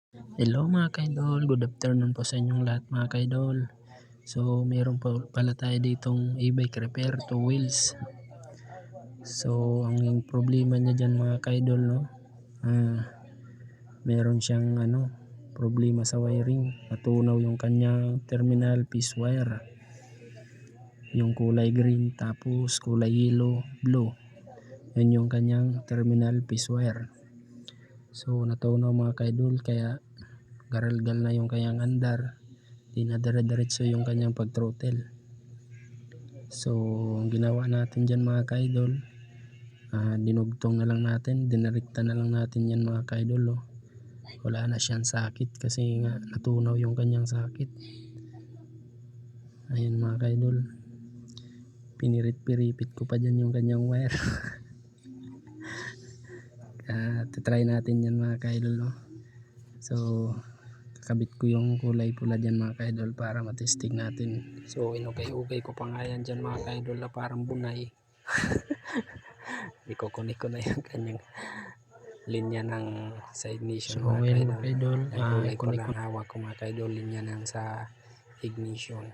Hello mga ka-idol, good afternoon po sa inyong lahat mga ka-idol. So meron po pala tayo ditong e-bike repair 2 wheels. So ang problema niya dyan mga ka-idol, no? Meron siyang problema sa wiring. Natunaw yung kanyang terminal piece wire. Yung kulay green tapos kulay yellow, blue. Yan yung kanyang terminal piece wire. So natunaw mga ka-idol, kaya garalgal na yung kanyang andar. Di na dire-diretso yung kanyang pag-throttle. So ang ginawa natin dyan mga ka-idol, dinugtong na lang natin, dinirekta na lang natin yan mga ka-idol, oh. Wala na siyang sakit kasi nga natunaw yung kanyang sakit. Ayun mga ka-idol, pinirit-piripit ko pa dyan yung kanyang wire. Try natin yan mga ka-idol, oh. So kakabit ko yung kulay pula dyan mga ka-idol para matesting natin. So inugay-ugay ko pa nga yan dyan mga ka-idol na parang bunay. Ikukunik ko na yung kanyang linya ng sa ignition. So ngayon mga ka-idol, kulay ko lang hawak ko mga ka-idol, linya ng sa ignition.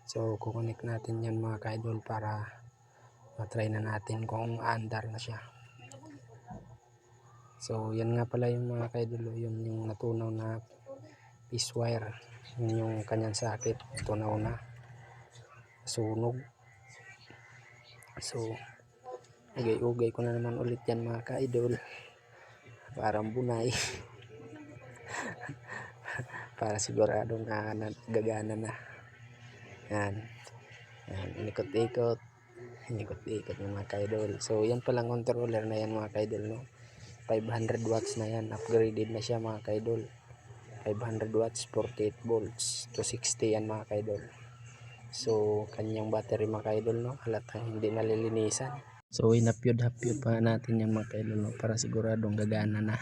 So kukunik natin yan mga ka-idol para matry na natin kung andar na siya. So yan nga pala yung mga ka-idol, yung natunaw na piece wire, yun yung kanyang sakit, tunaw na, sunog. So ugay-ugay ko na naman ulit yan mga ka-idol, parang bunay. Para siguradong gagana na. Yan, inikot-ikot yung mga ka-idol. So yan palang controller na yan mga ka-idol, no? 500 watts na yan, upgraded na siya mga ka-idol. 500 watts, 48 volts to 60 yan mga ka-idol. So kanyang battery mga ka-idol, no? Halata hindi nalilinisan. So inapyod-hapyod pa natin yan mga ka-idol, no? Para siguradong gagana na.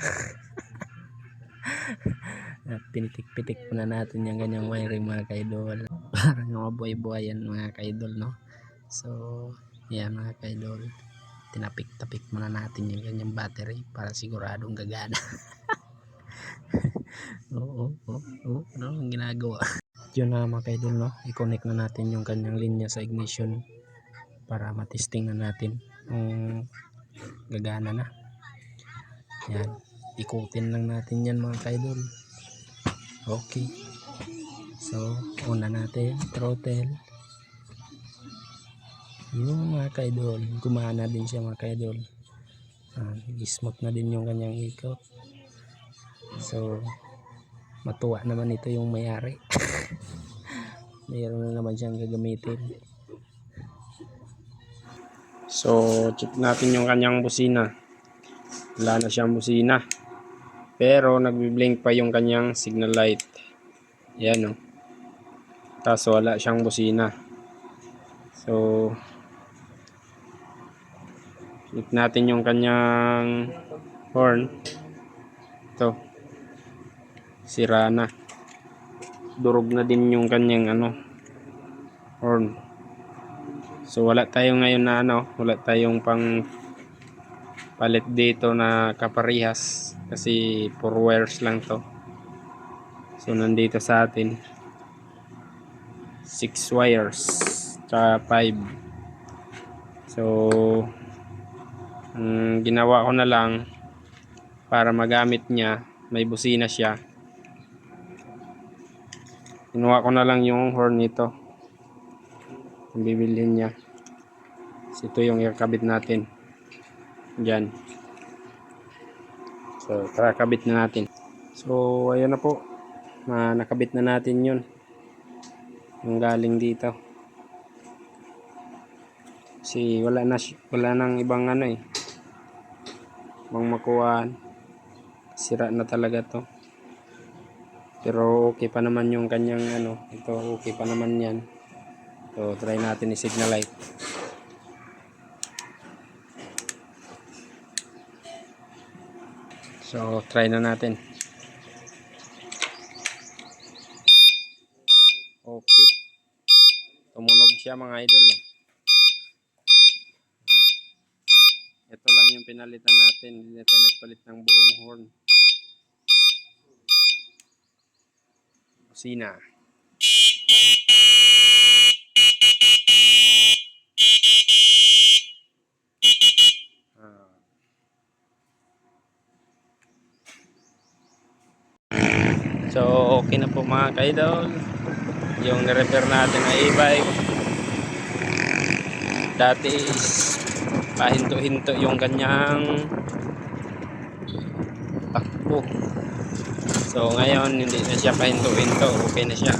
Pinitik-pitik muna natin yung ganyang wiring mga ka-idol. Parang mga buhay-buhay yan mga ka-idol, no? So yan mga ka-idol, tinapik-tapik muna natin yung ganyang battery para siguradong gagana. Oo, ano ang ginagawa? Yun na mga ka-idol, no? I-connect na natin yung kanyang linya sa ignition para matesting na natin kung gagana na. Yan, ikutin lang natin yan mga ka-idol. Okay, so una natin throttle. Yung mga ka-idol, gumana din siya mga ka-idol. Smooth na din yung kanyang ikot. So matuwa naman ito yung may-ari. Mayroon na naman siyang gagamitin. So check natin yung kanyang busina. Wala na siyang busina, pero nagbi-blink pa yung kanyang signal light. Yan, oh. Kaso wala siyang busina. So check natin yung kanyang horn. Ito, sira na, durog na din yung kanyang horn. So wala tayong ngayon na wala tayong pang palit dito na kaparehas kasi 4 wires lang to. So nandito sa atin 6 wires tsaka 5. So ginawa ko na lang para magamit niya, may busina siya, kinuha ko na lang yung horn nito, yung bibilhin niya. So ito yung ikakabit natin dyan. So tara, kabit na natin. So ayun na po, nakabit na natin yun, yung galing dito. Kasi wala nang ibang ibang makuhaan, sira na talaga to. Pero okay pa naman yung kanyang ito, okay pa naman yan. So try natin i-signal light. So try na natin. Okay, tumunog siya mga idol, no? Ito lang yung pinalitan natin, hindi na tayo nagpalit ng buong horn. Sina. So okay na po mga kaidol yung ni-repair natin na e-bike. Dati is pahinto-hinto yung kanyang takbo. So ngayon hindi na siya pahinto-hinto, okay na siya.